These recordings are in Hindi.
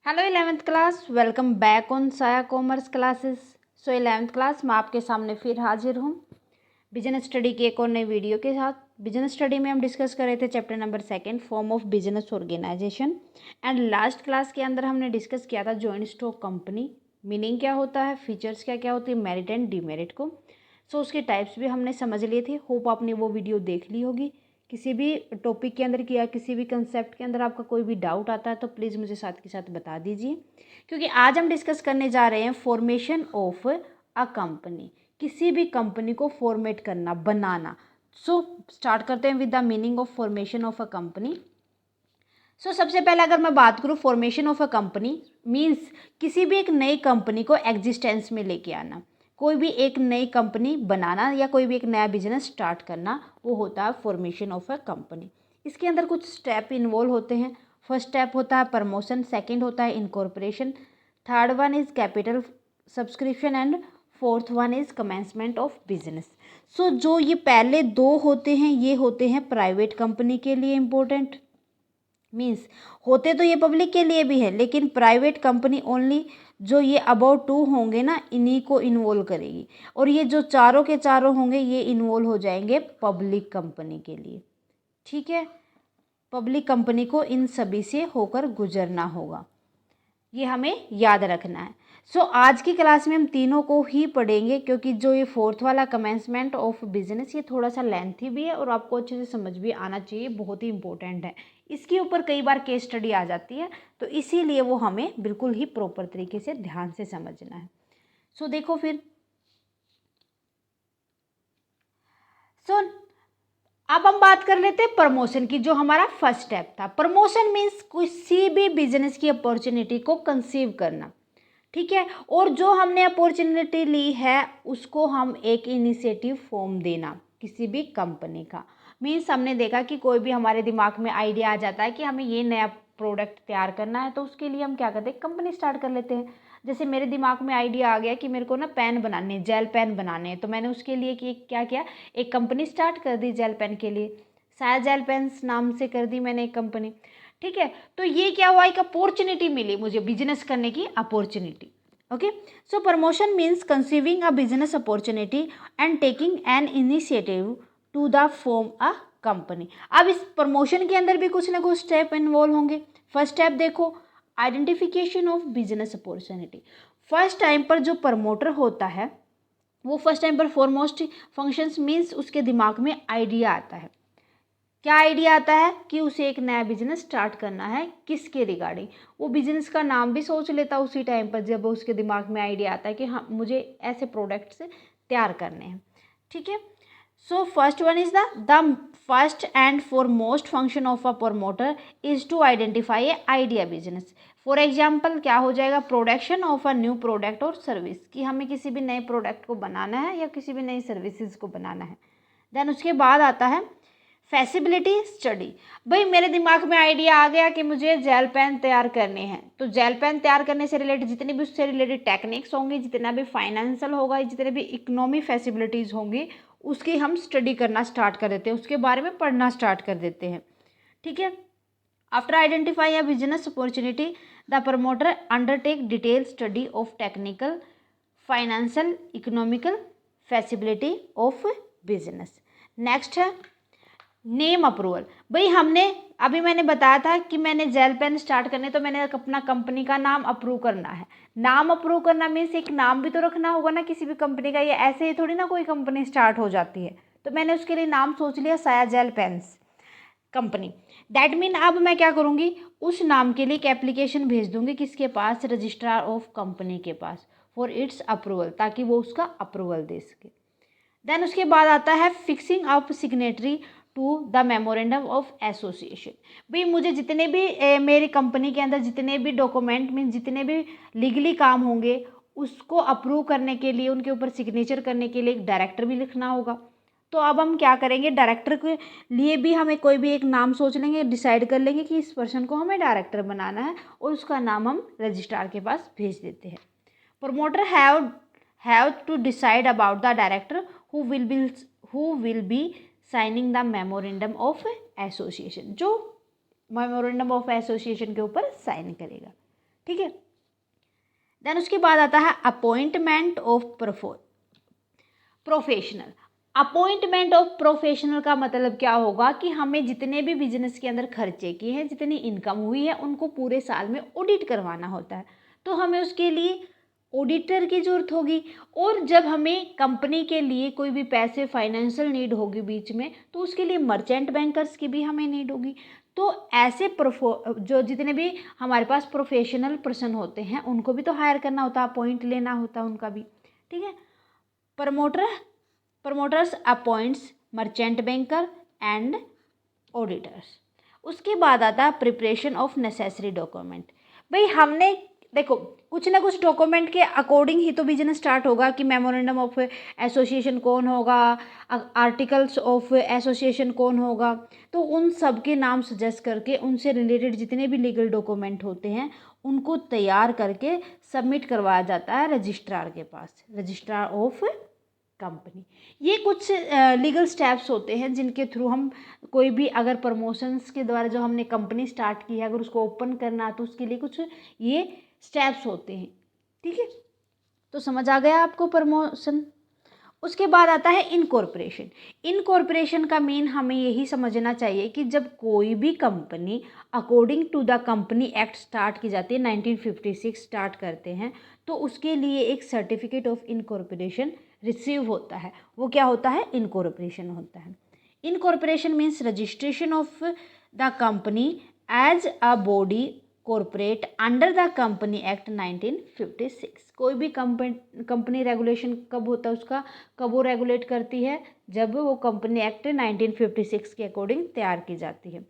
Hello 11th class, welcome back on साया कॉमर्स क्लासेस। सो 11th क्लास मैं आपके सामने फिर हाजिर हूँ बिजनेस स्टडी की एक और नई वीडियो के साथ। बिजनेस स्टडी में हम डिस्कस कर रहे थे chapter number 2 form of business organisation. And last class के अंदर हमने डिस्कस किया था जॉइंट स्टॉक कंपनी, मीनिंग क्या होता है, फीचर्स क्या क्या होती है, मेरिट एंड डीमेरिट को। सो उसके टाइप्स भी हमने समझ लिए थे। होप आपने वो वीडियो देख ली होगी। किसी भी टॉपिक के अंदर या किसी भी कंसेप्ट के अंदर आपका कोई भी डाउट आता है तो प्लीज़ मुझे साथ के साथ बता दीजिए, क्योंकि आज हम डिस्कस करने जा रहे हैं फॉर्मेशन ऑफ अ कंपनी। किसी भी कंपनी को फॉर्मेट करना, बनाना। सो स्टार्ट करते हैं with the meaning of formation of a company. So सबसे पहले अगर मैं बात करूँ formation of a company means किसी भी एक नई कंपनी को एग्जिस्टेंस में लेके आना, कोई भी एक नई कंपनी बनाना या कोई भी एक नया बिजनेस स्टार्ट करना, वो होता है फॉर्मेशन ऑफ अ कंपनी। इसके अंदर कुछ स्टेप इन्वॉल्व होते हैं। फर्स्ट स्टेप होता है प्रमोशन, सेकंड होता है incorporation, third one is capital subscription and fourth one is commencement of business. So जो ये पहले दो होते हैं ये होते हैं प्राइवेट कंपनी के लिए इम्पोर्टेंट, मीन्स होते तो ये पब्लिक के लिए भी है लेकिन प्राइवेट कंपनी ओनली जो ये अबाउट टू होंगे ना इन्हीं को इन्वॉल्व करेगी, और ये जो चारों के चारों होंगे ये इन्वॉल्व हो जाएंगे पब्लिक कंपनी के लिए। ठीक है, पब्लिक कंपनी को इन सभी से होकर गुजरना होगा, ये हमें याद रखना है। सो आज की क्लास में हम तीनों को ही पढ़ेंगे, क्योंकि जो ये फोर्थ वाला कमेंसमेंट ऑफ बिजनेस ये थोड़ा सा लेंथी भी है और आपको अच्छे से समझ भी आना चाहिए, बहुत ही इंपॉर्टेंट है। इसके ऊपर कई बार केस स्टडी आ जाती है तो इसीलिए वो हमें बिल्कुल ही प्रॉपर तरीके से ध्यान से समझना है। सो देखो फिर, सो अब हम बात कर लेते हैं प्रमोशन की, जो हमारा फर्स्ट स्टेप था। प्रमोशन मीन्स किसी भी बिजनेस की अपॉर्चुनिटी को कंसीव करना। ठीक है, और जो हमने अपॉर्चुनिटी ली है उसको हम एक इनिशिएटिव फॉर्म देना किसी भी कंपनी का। मीन्स हमने देखा कि कोई भी हमारे दिमाग में आइडिया आ जाता है कि हमें ये नया प्रोडक्ट तैयार करना है, तो उसके लिए हम क्या करते हैं, कंपनी स्टार्ट कर लेते हैं। जैसे मेरे दिमाग में आइडिया आ गया कि मेरे को ना पेन बनाने हैं, जेल पेन बनाने हैं, तो मैंने उसके लिए क्या किया, एक कंपनी स्टार्ट कर दी जेल पेन के लिए। साया जेल पेन्स नाम से कर दी मैंने एक कंपनी। ठीक है, तो ये क्या हुआ, एक अपॉर्चुनिटी मिली मुझे बिजनेस करने की opportunity. Okay, so promotion means conceiving a business opportunity and taking an initiative to the form a company. अब इस प्रमोशन के अंदर भी कुछ ना कुछ स्टेप इन्वॉल्व होंगे। फर्स्ट स्टेप देखो, identification of business opportunity. First time पर जो प्रमोटर होता है वो फर्स्ट टाइम पर फॉरमोस्ट फंक्शंस मीन्स उसके दिमाग में आइडिया आता है। क्या आइडिया आता है कि उसे एक नया बिजनेस स्टार्ट करना है, किसके रिगार्डिंग। वो बिजनेस का नाम भी सोच लेता उसी टाइम पर जब उसके दिमाग में आइडिया आता है कि हाँ मुझे ऐसे प्रोडक्ट्स तैयार करने हैं। ठीक है, so first one is the first and foremost function of a promoter is to identify a idea business. For example क्या हो जाएगा, production of a new product और सर्विस, कि हमें किसी भी नए प्रोडक्ट को बनाना है या किसी भी नई सर्विसेज को बनाना है। देन उसके बाद आता है फैसिबिलिटी स्टडी। भाई मेरे दिमाग में आइडिया आ गया कि मुझे जेल पेन तैयार करने हैं, तो जेल पेन तैयार करने से रिलेटेड जितनी भी उससे रिलेटेड टेक्निक्स होंगी, जितना भी फाइनेंशियल होगा, जितने भी इकोनॉमी फैसिलिटीज़ होंगी, उसकी हम स्टडी करना स्टार्ट कर देते हैं, उसके बारे में पढ़ना स्टार्ट कर देते हैं। ठीक है, after identify a business opportunity the promoter undertake detail study of technical, financial, economical feasibility of business. Next है नेम अप्रूवल। भाई हमने अभी मैंने बताया था कि मैंने जेल पेन स्टार्ट करने, तो मैंने अपना कंपनी का नाम अप्रूव करना है। नाम अप्रूव करना मीन्स एक नाम भी तो रखना होगा ना किसी भी कंपनी का, ये ऐसे ही थोड़ी ना कोई कंपनी स्टार्ट हो जाती है। तो मैंने उसके लिए नाम सोच लिया साया gel pens company. That mean अब मैं क्या करूँगी, उस नाम के लिए एक एप्लीकेशन भेज दूंगी किसके पास, रजिस्ट्रार ऑफ कंपनी के पास, फॉर इट्स अप्रूवल, ताकि वो उसका अप्रूवल दे सके। देन उसके बाद आता है fixing up signatory to the memorandum of association. भाई मुझे जितने भी मेरी कंपनी के अंदर जितने भी डॉक्यूमेंट मीन जितने भी लीगली काम होंगे उसको अप्रूव करने के लिए, उनके ऊपर सिग्नेचर करने के लिए एक डायरेक्टर भी लिखना होगा। तो अब हम क्या करेंगे, डायरेक्टर के लिए भी हमें कोई भी एक नाम सोच लेंगे, डिसाइड कर लेंगे कि इस पर्सन को हमें डायरेक्टर बनाना है, और उसका नाम हम रजिस्ट्रार के पास भेज देते हैं। Promoter have to decide about the director who will be signing the memorandum of association, जो memorandum of association के ऊपर साइन करेगा। ठीक है। देन उसके बाद आता है appointment of professional. Appointment of professional का मतलब क्या होगा कि हमें जितने भी बिजनेस के अंदर खर्चे किए हैं, जितनी इनकम हुई है, उनको पूरे साल में ऑडिट करवाना होता है। तो हमें उसके लिए ऑडिटर की ज़रूरत होगी। और जब हमें कंपनी के लिए कोई भी पैसे फाइनेंशियल नीड होगी बीच में, तो उसके लिए मर्चेंट बैंकर्स की भी हमें नीड होगी। तो ऐसे जो जितने भी हमारे पास प्रोफेशनल पर्सन होते हैं, उनको भी तो हायर करना होता है, अपॉइंट लेना होता है उनका भी। ठीक है। Promoters appoints merchant banker and auditors. उसके बाद आता है प्रिपरेशन ऑफ नेसेसरी डॉक्यूमेंट। भाई हमने देखो कुछ ना कुछ डॉक्यूमेंट के अकॉर्डिंग ही तो बिजनेस स्टार्ट होगा कि मेमोरेंडम ऑफ एसोसिएशन कौन होगा, आर्टिकल्स ऑफ एसोसिएशन कौन होगा। तो उन सब के नाम सजेस्ट करके उनसे रिलेटेड जितने भी लीगल डॉक्यूमेंट होते हैं उनको तैयार करके सबमिट करवाया जाता है रजिस्ट्रार के पास, रजिस्ट्रार ऑफ कंपनी। ये कुछ लीगल स्टेप्स होते हैं जिनके थ्रू हम कोई भी अगर प्रमोशंस के द्वारा जो हमने कंपनी स्टार्ट की है अगर उसको ओपन करना है तो उसके लिए कुछ ये स्टेप्स होते हैं। ठीक है। तो समझ आ गया आपको प्रमोशन। उसके बाद आता है इनकॉर्पोरेशन। इनकॉर्पोरेशन का मेन हमें यही समझना चाहिए कि जब कोई भी company according to the company act start की जाती है, 1956 स्टार्ट करते हैं, तो उसके लिए एक सर्टिफिकेट ऑफ इनकॉर्पोरेशन रिसीव होता है। वो क्या होता है? इनकॉर्पोरेशन होता है। Incorporation means registration of the company as a body corporate under the company act 1956। कोई भी कंपनी रेगुलेशन कब होता है उसका, कब वो रेगुलेट करती है? जब वो कंपनी एक्ट 1956 के अकॉर्डिंग तैयार की जाती है।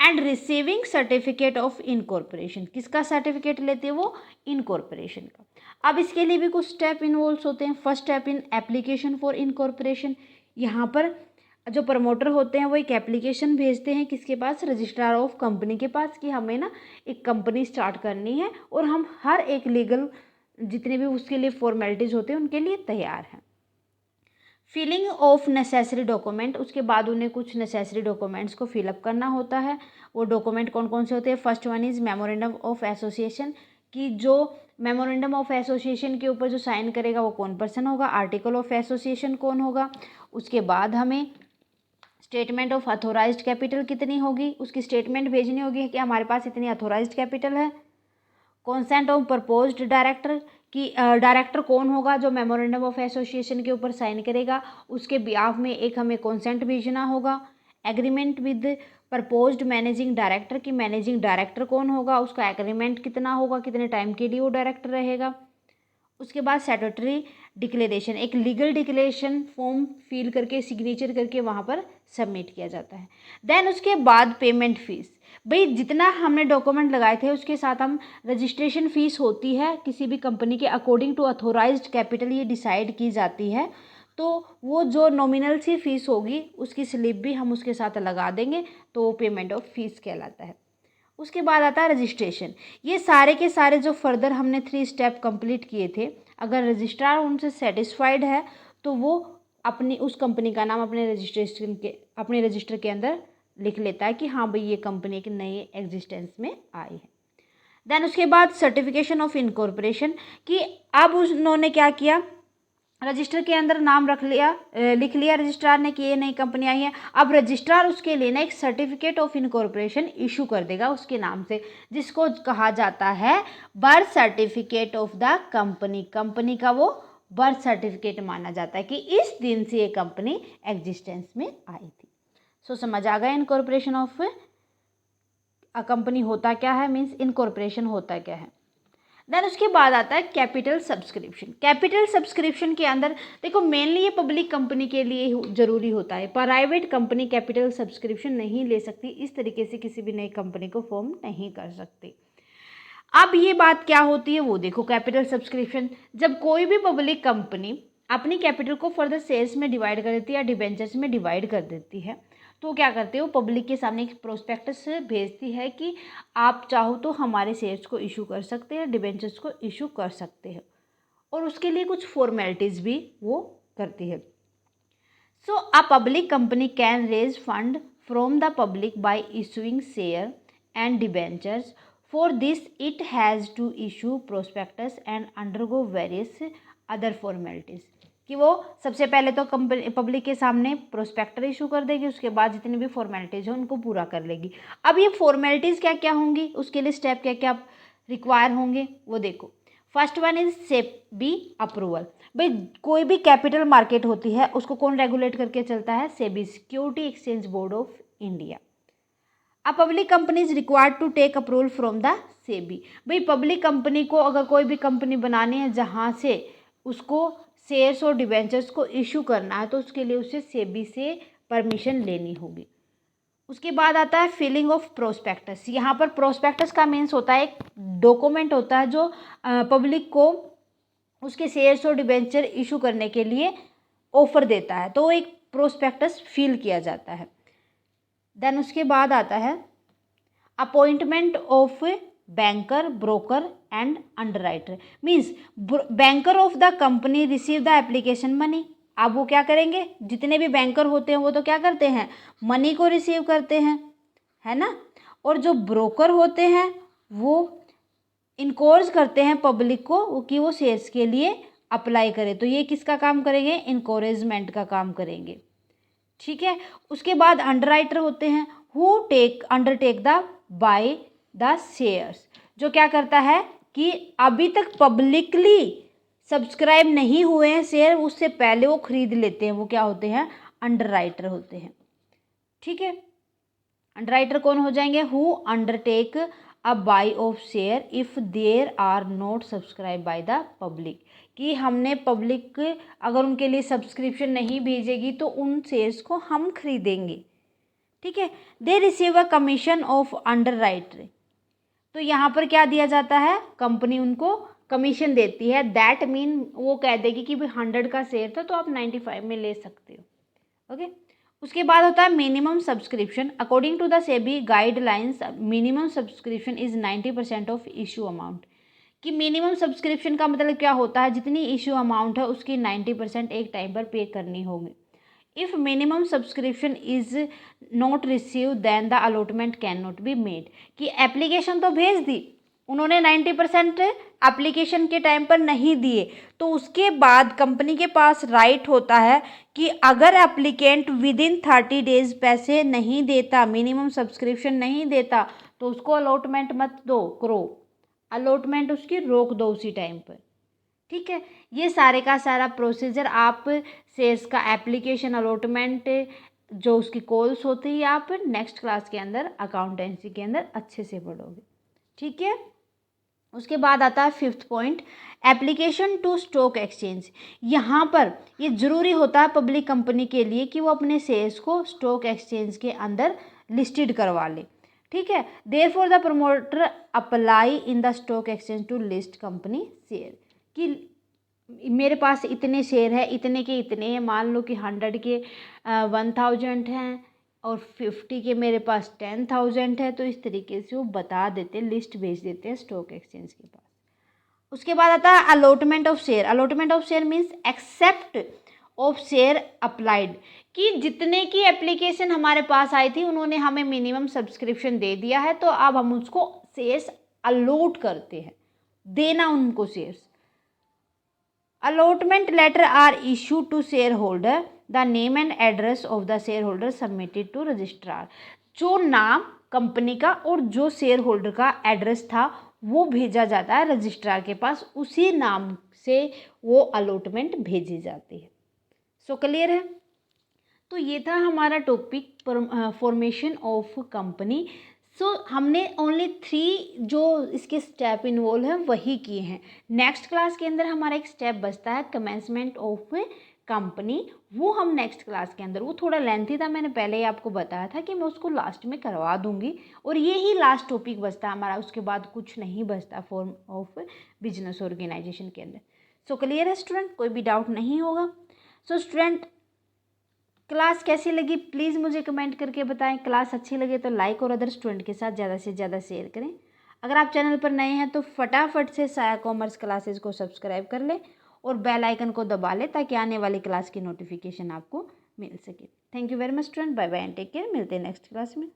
And receiving certificate of incorporation, किसका सर्टिफिकेट लेते हैं वो? इनकॉर्पोरेशन का। अब इसके लिए भी कुछ स्टेप इन्वॉल्व होते हैं। First step in application for incorporation. यहाँ पर जो प्रमोटर होते हैं वो एक एप्लीकेशन भेजते हैं किसके पास? रजिस्ट्रार ऑफ कंपनी के पास, कि हमें ना एक कंपनी स्टार्ट करनी है और हम हर एक लीगल जितने भी उसके लिए फॉर्मेलिटीज़ होते हैं उनके लिए तैयार हैं। फिलिंग ऑफ नेसेसरी डॉक्यूमेंट, उसके बाद उन्हें कुछ नेसेसरी डॉक्यूमेंट्स को फिलअप करना होता है। वो डॉक्यूमेंट कौन कौन से होते हैं? First one is memorandum of association, कि जो मेमोरेंडम ऑफ एसोसिएशन के ऊपर जो साइन करेगा वो कौन पर्सन होगा, आर्टिकल ऑफ एसोसिएशन कौन होगा। उसके बाद हमें स्टेटमेंट ऑफ अथोराइज्ड कैपिटल कितनी होगी, उसकी स्टेटमेंट भेजनी होगी कि हमारे पास इतनी अथोराइज्ड कैपिटल है। कॉन्सेंट ऑफ प्रपोज्ड डायरेक्टर, कि डायरेक्टर कौन होगा जो मेमोरेंडम ऑफ एसोसिएशन के ऊपर साइन करेगा, उसके बिहाफ में एक हमें कॉन्सेंट भेजना होगा। Agreement with proposed managing director, की मैनेजिंग डायरेक्टर कौन होगा, उसका एग्रीमेंट कितना होगा, कितने टाइम के लिए वो डायरेक्टर रहेगा। उसके बाद स्टैट्यूटरी डिक्लेरेशन, एक लीगल डिक्लेरेशन फॉर्म फिल करके सिग्नेचर करके वहाँ पर सबमिट किया जाता है। देन उसके बाद पेमेंट फीस। भाई जितना हमने डॉक्यूमेंट लगाए थे उसके साथ हम रजिस्ट्रेशन फ़ीस होती है किसी भी कंपनी के अकॉर्डिंग टू अथोराइज्ड कैपिटल ये डिसाइड की जाती है। तो वो जो नॉमिनल सी फीस होगी उसकी स्लिप भी हम उसके साथ लगा देंगे, तो वो पेमेंट ऑफ फीस कहलाता है। उसके बाद आता है रजिस्ट्रेशन। ये सारे के सारे जो फर्दर हमने 3 स्टेप कंप्लीट किए थे, अगर रजिस्ट्रार उनसे सेटिस्फाइड है तो वो अपनी उस कंपनी का नाम अपने रजिस्टर के अंदर लिख लेता है कि हाँ भाई ये कंपनी एक नई एग्जिस्टेंस में आई है। देन उसके बाद सर्टिफिकेशन ऑफ इनकॉर्पोरेशन, कि अब उन्होंने क्या किया, रजिस्टर के अंदर नाम लिख लिया रजिस्ट्रार ने कि ये नई कंपनी आई है। अब रजिस्ट्रार उसके लिए ना एक सर्टिफिकेट ऑफ इनकॉर्पोरेशन इशू कर देगा उसके नाम से, जिसको कहा जाता है birth certificate of the company. Company का वो बर्थ सर्टिफिकेट माना जाता है कि इस दिन से ये कंपनी एग्जिस्टेंस में आई थी। सो समझ आ गया इनकॉर्पोरेशन ऑफ अ कंपनी होता क्या है, मीन्स इनकॉर्पोरेशन होता क्या है। देन उसके बाद आता है कैपिटल सब्सक्रिप्शन। कैपिटल सब्सक्रिप्शन के अंदर देखो मेनली ये पब्लिक कंपनी के लिए ज़रूरी होता है, प्राइवेट कंपनी कैपिटल सब्सक्रिप्शन नहीं ले सकती, इस तरीके से किसी भी नई कंपनी को फॉर्म नहीं कर सकती। अब ये बात क्या होती है वो देखो, कैपिटल सब्सक्रिप्शन, जब कोई भी पब्लिक कंपनी अपनी कैपिटल को फर्दर शेयर्स में डिवाइड कर देती है या डिबेंचर्स में डिवाइड कर देती है, तो क्या करते हो, पब्लिक के सामने एक प्रोस्पेक्टस भेजती है कि आप चाहो तो हमारे शेयर्स को इशू कर सकते हैं, डिबेंचर्स को इशू कर सकते हैं, और उसके लिए कुछ फॉर्मेलिटीज़ भी वो करती है। So a public company can raise fund from the public by issuing share and debentures for this it has to issue prospectus and undergo various other formalities, कि वो सबसे पहले तो कंपनी पब्लिक के सामने प्रोस्पेक्टर इशू कर देगी, उसके बाद जितनी भी फॉर्मेलिटीज़ हैं उनको पूरा कर लेगी। अब ये फॉर्मेलिटीज़ क्या क्या होंगी, उसके लिए स्टेप क्या क्या रिक्वायर होंगे वो देखो। First one is SEBI approval. भाई कोई भी कैपिटल मार्केट होती है उसको कौन रेगुलेट करके चलता है, SEBI, security exchange board of India. A public company is required to take approval from the SEBI. भाई पब्लिक कंपनी को अगर कोई भी कंपनी बनानी है जहाँ से उसको शेयर्स और डिवेंचर्स को इशू करना है तो उसके लिए उसे सेबी से परमिशन लेनी होगी। उसके बाद आता है फिलिंग ऑफ प्रोस्पेक्टस। यहाँ पर प्रोस्पेक्टस का मीन्स होता है एक डॉक्यूमेंट होता है जो पब्लिक को उसके शेयर्स और डिवेंचर इशू करने के लिए ऑफर देता है, तो एक प्रोस्पेक्टस फिल किया जाता है। देन उसके बाद आता है appointment of banker, broker and underwriter. Means banker of the company receive the application money. अब वो क्या करेंगे, जितने भी बैंकर होते हैं वो तो क्या करते हैं, मनी को रिसीव करते हैं, है ना। और जो ब्रोकर होते हैं वो इनकोरेज करते हैं पब्लिक को कि वो शेयर्स के लिए अप्लाई करे, तो ये किसका काम करेंगे, इनकोरेजमेंट का काम करेंगे, ठीक है। उसके बाद अंडरराइटर होते हैं who undertake the by the shares, जो क्या करता है कि अभी तक पब्लिकली सब्सक्राइब नहीं हुए हैं शेयर, उससे पहले वो खरीद लेते हैं, वो क्या होते हैं, अंडरराइटर होते हैं, ठीक है। अंडरराइटर कौन हो जाएंगे, who undertake a buy of share if there are not subscribe by the public, कि हमने पब्लिक अगर उनके लिए सब्सक्रिप्शन नहीं भेजेगी तो उन शेयर्स को हम खरीदेंगे, ठीक है। They receive a commission of underwriter, तो यहाँ पर क्या दिया जाता है, कंपनी उनको कमीशन देती है। दैट मीन वो कह देगी कि भाई 100 का शेयर था तो आप 95 में ले सकते हो, ओके। उसके बाद होता है minimum subscription. According to the SEBI guidelines minimum subscription is 90% of issue amount, कि मिनिमम सब्सक्रिप्शन का मतलब क्या होता है, जितनी इशू अमाउंट है उसकी 90% एक टाइम पर पे करनी होगी। If minimum subscription is not receive then the allotment can not be made, कि एप्लीकेशन तो भेज दी उन्होंने, 90% एप्लीकेशन के टाइम पर नहीं दिए, तो उसके बाद कंपनी के पास राइट होता है कि अगर एप्लीकेंट विद इन 30 डेज पैसे नहीं देता, मिनिमम सब्सक्रिप्शन नहीं देता, तो उसको अलॉटमेंट मत दो करो, अलॉटमेंट उसकी रोक दो उसी टाइम पर, ठीक है। ये सारे का सारा प्रोसीजर आप शेयर्स का एप्लीकेशन, अलॉटमेंट, जो उसकी कॉल्स होती है, आप नेक्स्ट क्लास के अंदर अकाउंटेंसी के अंदर अच्छे से पढ़ोगे, ठीक है। उसके बाद आता है 5th point, application to stock exchange. यहाँ पर ये ज़रूरी होता है पब्लिक कंपनी के लिए कि वो अपने शेयर्स को स्टॉक एक्सचेंज के अंदर लिस्टेड करवा ले, ठीक है। Therefore the promoter apply in the stock exchange to list company share, कि मेरे पास इतने शेयर है, इतने के इतने हैं, मान लो कि 100 के 1000 हैं और 50 के मेरे पास 10,000 है, तो इस तरीके से वो बता देते हैं, लिस्ट भेज देते हैं स्टॉक एक्सचेंज के पास। उसके बाद आता है allotment of share. Allotment of share means except of share applied, कि जितने की एप्लीकेशन हमारे पास आई थी उन्होंने हमें मिनिमम सब्सक्रिप्शन दे दिया है, तो अब हम उसको शेयर्स अलॉट करते हैं, देना उनको shares. Allotment letter are issue to share holder, the name and address of the share holder submitted to registrar, जो नाम कंपनी का और जो शेयर होल्डर का एड्रेस था वो भेजा जाता है रजिस्ट्रार के पास, उसी नाम से वो अलॉटमेंट भेजी जाती है। सो क्लियर है। तो ये था हमारा टॉपिक फॉर्मेशन ऑफ कंपनी। सो हमने ओनली 3 जो इसके स्टेप इन्वॉल्व हैं वही किए हैं। नेक्स्ट क्लास के अंदर हमारा एक स्टेप बचता है कमेंसमेंट ऑफ कंपनी, वो हम नेक्स्ट क्लास के अंदर, वो थोड़ा लेंथी था, मैंने पहले ही आपको बताया था कि मैं उसको लास्ट में करवा दूंगी, और ये ही लास्ट टॉपिक बचता है हमारा, उसके बाद कुछ नहीं बचता फॉर्म ऑफ बिजनेस ऑर्गेनाइजेशन के अंदर। सो क्लियर है स्टूडेंट, कोई भी डाउट नहीं होगा। सो स्टूडेंट, क्लास कैसी लगी प्लीज़ मुझे कमेंट करके बताएं। क्लास अच्छी लगे तो लाइक और अदर स्टूडेंट के साथ ज़्यादा से ज़्यादा शेयर करें। अगर आप चैनल पर नए हैं तो फटाफट से साया कॉमर्स क्लासेस को सब्सक्राइब कर लें और बेल आइकन को दबा लें ताकि आने वाली क्लास की नोटिफिकेशन आपको मिल सके। Thank you very much student, bye bye and take care. मिलते हैं नेक्स्ट क्लास में।